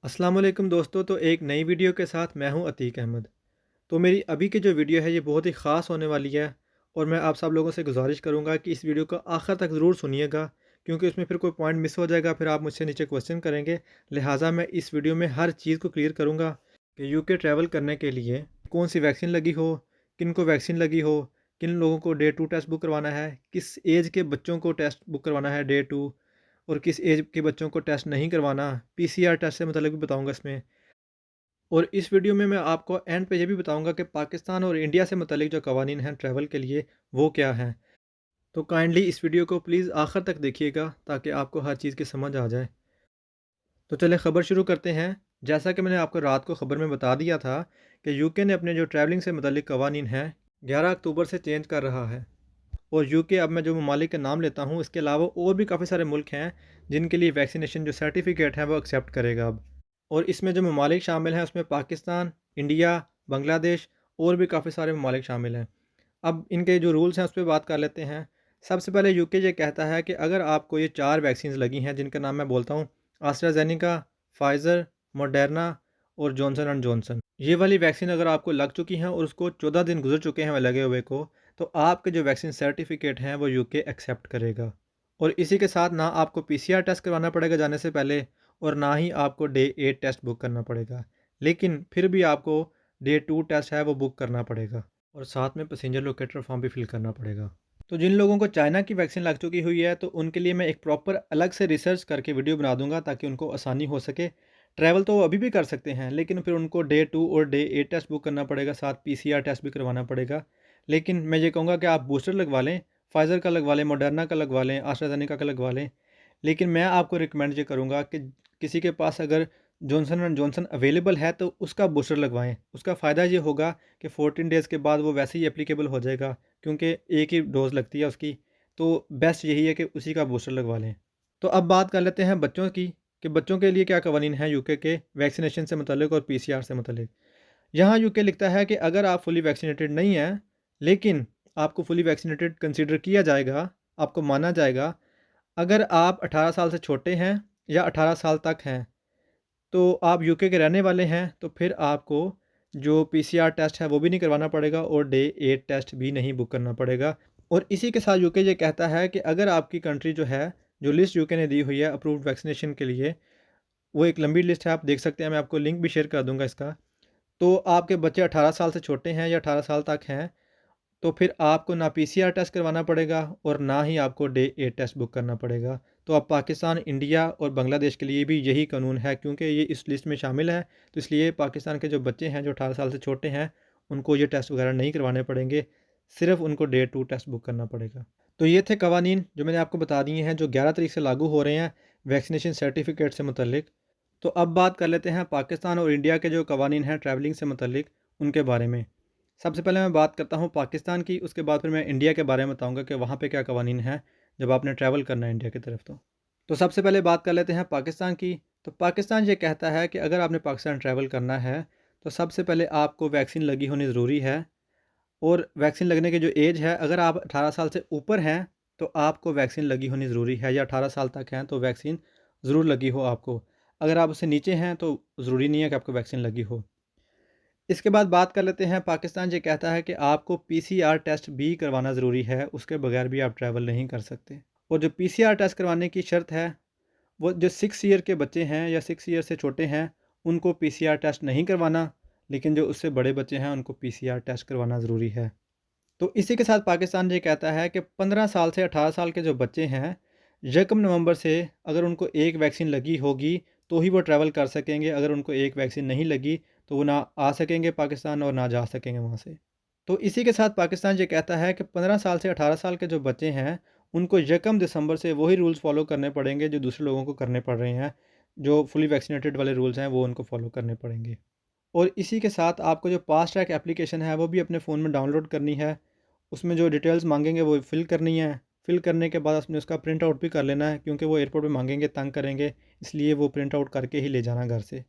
अस्सलाम वालेकुम दोस्तों। तो एक नई वीडियो के साथ मैं हूं अतीक अहमद। तो मेरी अभी की जो वीडियो है ये बहुत ही ख़ास होने वाली है और मैं आप सब लोगों से गुजारिश करूंगा कि इस वीडियो को आखिर तक ज़रूर सुनिएगा, क्योंकि उसमें फिर कोई पॉइंट मिस हो जाएगा फिर आप मुझसे नीचे क्वेश्चन करेंगे। लिहाजा मैं इस वीडियो में हर चीज़ को क्लियर करूँगा कि यूके ट्रैवल करने के लिए कौन सी वैक्सीन लगी हो, किन को वैक्सीन लगी हो, किन लोगों को डे 2 टेस्ट बुक करवाना है, किस एज के बच्चों को टेस्ट बुक करवाना है डे 2, और किस एज के बच्चों को टेस्ट नहीं करवाना। पीसीआर टेस्ट से मतलब भी बताऊंगा इसमें। और इस वीडियो में मैं आपको एंड पे ये भी बताऊंगा कि पाकिस्तान और इंडिया से मतलब जो कवानीन हैं ट्रैवल के लिए वो क्या हैं। तो काइंडली इस वीडियो को प्लीज़ आखिर तक देखिएगा ताकि आपको हर चीज़ की समझ आ जाए। तो चलिए खबर शुरू करते हैं। जैसा कि मैंने आपको रात को ख़बर में बता दिया था कि यूके ने अपने जो ट्रैवलिंग से मतलब कवानीन हैं 11 अक्टूबर से चेंज कर रहा है। और यूके, अब मैं जो ममालिक के नाम लेता हूँ, इसके अलावा और भी काफ़ी सारे मुल्क हैं जिनके लिए वैक्सीनेशन जो सर्टिफिकेट है वो एक्सेप्ट करेगा अब। और इसमें जो ममालिक शामिल हैं उसमें पाकिस्तान, इंडिया, बांग्लादेश और भी काफ़ी सारे ममालिक शामिल हैं। अब इनके जो रूल्स हैं उस पर बात कर लेते हैं। सबसे पहले यूके ये कहता है कि अगर आपको ये 4 वैक्सीन लगी हैं जिनका नाम मैं बोलता हूँ, एस्ट्राजेनेका, फाइज़र, मॉडर्ना और जॉनसन एंड जॉनसन, ये वाली वैक्सीन अगर आपको लग चुकी हैं और उसको 14 दिन गुजर चुके हैं लगे हुए को, तो आपके जो वैक्सीन सर्टिफिकेट हैं वो यूके एक्सेप्ट करेगा। और इसी के साथ ना आपको पीसीआर टेस्ट करवाना पड़ेगा जाने से पहले, और ना ही आपको डे 8 टेस्ट बुक करना पड़ेगा। लेकिन फिर भी आपको डे 2 टेस्ट है वो बुक करना पड़ेगा, और साथ में पैसेंजर लोकेटर फॉर्म भी फिल करना पड़ेगा। तो जिन लोगों को चाइना की वैक्सीन लग चुकी हुई है तो उनके लिए मैं एक प्रॉपर अलग से रिसर्च करके वीडियो बना दूंगा ताकि उनको आसानी हो सके। ट्रैवल तो वो अभी भी कर सकते हैं, लेकिन फिर उनको डे 2 और डे 8 टेस्ट बुक करना पड़ेगा, साथ पीसीआर टेस्ट भी करवाना पड़ेगा। लेकिन मैं ये कहूँगा कि आप बूस्टर लगवा लें, फाइज़र का लगवा लें, मॉडर्ना का लगवा लें, एस्ट्राजेनेका का लगवा लें। लेकिन मैं आपको रिकमेंड ये करूँगा कि किसी के पास अगर जॉनसन एंड जॉनसन अवेलेबल है तो उसका बूस्टर लगवाएँ। उसका फ़ायदा ये होगा कि 14 डेज़ के बाद वो वैसे ही एप्लीकेबल हो जाएगा, क्योंकि एक ही डोज़ लगती है उसकी। तो बेस्ट यही है कि उसी का बूस्टर लगवा लें। तो अब बात कर लेते हैं बच्चों की, कि बच्चों के लिए क्या कवानीन है यूके के वैक्सीनेशन से मुतल्लिक और पीसीआर से मुतल्लिक। यहाँ यूके लिखता है कि अगर आप फुली वैक्सीनेटेड नहीं हैं, लेकिन आपको फुली वैक्सीनेटेड कंसीडर किया जाएगा, आपको माना जाएगा, अगर आप 18 साल से छोटे हैं या 18 साल तक हैं, तो आप यूके के रहने वाले हैं, तो फिर आपको जो पीसीआर टेस्ट है वो भी नहीं करवाना पड़ेगा और डे 8 टेस्ट भी नहीं बुक करना पड़ेगा। और इसी के साथ यूके ये कहता है कि अगर आपकी कंट्री जो है, जो लिस्ट यूके ने दी हुई है अप्रूव्ड वैक्सीनेशन के लिए, वो एक लंबी लिस्ट है, आप देख सकते हैं, मैं आपको लिंक भी शेयर कर दूँगा इसका। तो आपके बच्चे 18 साल से छोटे हैं या 18 साल तक हैं, तो फिर आपको ना पीसीआर टेस्ट करवाना पड़ेगा और ना ही आपको डे 8 टेस्ट बुक करना पड़ेगा। तो अब पाकिस्तान, इंडिया और बांग्लादेश के लिए भी यही कानून है, क्योंकि ये इस लिस्ट में शामिल है। तो इसलिए पाकिस्तान के जो बच्चे हैं जो 18 साल से छोटे हैं, उनको ये टेस्ट वगैरह नहीं करवाने पड़ेंगे, सिर्फ़ उनको डे 2 टेस्ट बुक करना पड़ेगा। तो ये थे कवानीन जो मैंने आपको बता दिए हैं, जो 11 तारीख से लागू हो रहे हैं वैक्सीनेशन सर्टिफिकेट से मुतल्लिक। तो अब बात कर लेते हैं पाकिस्तान और इंडिया के जो कवानीन हैं ट्रैवलिंग से मुतल्लिक, उनके बारे में। सबसे पहले मैं बात करता हूँ पाकिस्तान की, उसके बाद फिर मैं इंडिया के बारे में बताऊँगा कि वहाँ पे क्या कवानीन हैं जब आपने ट्रैवल करना है इंडिया की तरफ। तो सबसे पहले बात कर लेते हैं पाकिस्तान की। तो पाकिस्तान ये कहता है कि अगर आपने पाकिस्तान ट्रैवल करना है तो सबसे पहले आपको वैक्सीन लगी होनी ज़रूरी है। और वैक्सीन लगने की जो एज है, अगर आप 18 साल से ऊपर हैं तो आपको वैक्सीन लगी होनी ज़रूरी है, या 18 साल तक हैं तो वैक्सीन ज़रूर लगी हो आपको। अगर आप उससे नीचे हैं तो ज़रूरी नहीं है कि आपको वैक्सीन लगी हो। इसके बाद बात कर लेते हैं, पाकिस्तान ये कहता है कि आपको पीसीआर टेस्ट भी करवाना ज़रूरी है, उसके बगैर भी आप ट्रैवल नहीं कर सकते। और जो पीसीआर टेस्ट करवाने की शर्त है, वो जो 6 ईयर के बच्चे हैं या 6 ईयर से छोटे हैं उनको पीसीआर टेस्ट नहीं करवाना, लेकिन जो उससे बड़े बच्चे हैं उनको पीसीआर टेस्ट करवाना ज़रूरी है। तो इसी के साथ पाकिस्तान ये कहता है कि 15 साल से 18 साल के जो बच्चे हैं, 1 नवंबर से अगर उनको एक वैक्सीन लगी होगी तो ही वो ट्रैवल कर सकेंगे। अगर उनको एक वैक्सीन नहीं लगी तो वो ना आ सकेंगे पाकिस्तान और ना जा सकेंगे वहाँ से। तो इसी के साथ पाकिस्तान ये कहता है कि 15 साल से 18 साल के जो बच्चे हैं उनको 1 दिसंबर से वही रूल्स फ़ॉलो करने पड़ेंगे जो दूसरे लोगों को करने पड़ रहे हैं। जो फुली वैक्सीनेटेड वाले रूल्स हैं वो उनको फ़ॉलो करने पड़ेंगे। और इसी के साथ आपको जो फास्ट ट्रैक एप्लीकेशन है वो भी अपने फ़ोन में डाउनलोड करनी है। उसमें जो डिटेल्स मांगेंगे वो फ़िल करनी है। फ़िल करने के बाद आपने उसका प्रिंट आउट भी कर लेना है, क्योंकि वो एयरपोर्ट पे मांगेंगे, तंग करेंगे, इसलिए वो प्रिंट आउट करके ही ले जाना घर से।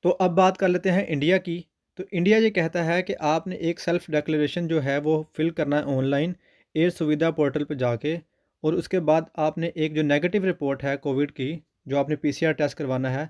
तो अब बात कर लेते हैं इंडिया की। तो इंडिया ये कहता है कि आपने एक सेल्फ़ डिक्लेरेशन जो है वो फ़िल करना है ऑनलाइन एयर सुविधा पोर्टल पे जाके। और उसके बाद आपने एक जो नेगेटिव रिपोर्ट है कोविड की, जो आपने पीसीआर टेस्ट करवाना है,